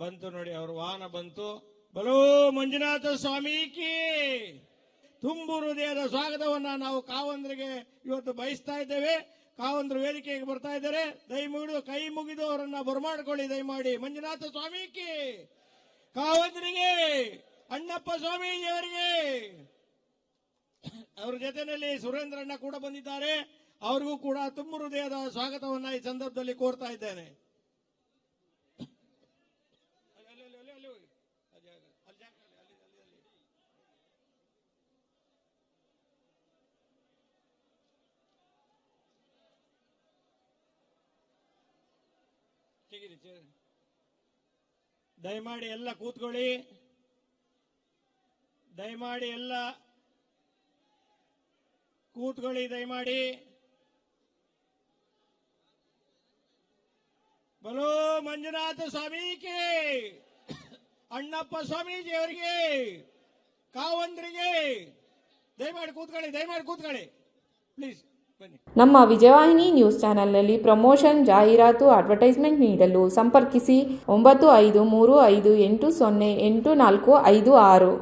ಬಂತು ನೋಡಿ, ಅವ್ರ ವಾಹನ ಬಂತು. ಬಲೋ ಮಂಜುನಾಥ ಸ್ವಾಮಿಗೆ ತುಂಬು ಹೃದಯದ ಸ್ವಾಗತವನ್ನ ನಾವು ಕಾವಂದ್ರಿಗೆ ಇವತ್ತು ಬಯಸ್ತಾ ಇದ್ದೇವೆ. ಕಾವಂದ್ರು ವೇದಿಕೆಗೆ ಬರ್ತಾ ಇದ್ದಾರೆ. ದಯಮಾಡಿ ಕೈ ಮುಗಿದು ಅವರನ್ನ ಬರಮಾಡ್ಕೊಳ್ಳಿ ದಯಮಾಡಿ. ಮಂಜುನಾಥ ಸ್ವಾಮಿಗೆ, ಕಾವಂದ್ರಿಗೆ, ಅಣ್ಣಪ್ಪ ಸ್ವಾಮೀಜಿಯವರಿಗೆ. ಅವರ ಜೊತೆಯಲ್ಲಿ ಸುರೇಂದ್ರಣ್ಣ ಕೂಡ ಬಂದಿದ್ದಾರೆ. ಅವ್ರಿಗೂ ಕೂಡ ತುಂಬು ಹೃದಯದ ಸ್ವಾಗತವನ್ನ ಈ ಸಂದರ್ಭದಲ್ಲಿ ಕೋರ್ತಾ ಇದ್ದೇನೆ. ದಯಮಾಡಿ ಎಲ್ಲ ಕೂತ್ಕೊಳ್ಳಿ. ದಯಮಾಡಿ ಎಲ್ಲ ಕೂತ್ಕೊಳ್ಳಿ. ದಯಮಾಡಿ ಬಲೋ ಮಂಜುನಾಥ ಸ್ವಾಮಿಗೆ, ಅಣ್ಣಪ್ಪ ಸ್ವಾಮೀಜಿಯವರಿಗೆ, ಕಾವಂದ್ರಿಗೆ ದಯಮಾಡಿ ಕೂತ್ಕೊಳ್ಳಿ. ದಯಮಾಡಿ ಕೂತ್ಕೊಳ್ಳಿ ಪ್ಲೀಸ್. ನಮ್ಮ ವಿಜಯವಾಹಿನಿ ನ್ಯೂಸ್ ಚಾನೆಲ್ನಲ್ಲಿ ಪ್ರಮೋಷನ್, ಜಾಹೀರಾತು, ಅಡ್ವರ್ಟೈಸ್ಮೆಂಟ್ ನೀಡಲು ಸಂಪರ್ಕಿಸಿ 9535808456.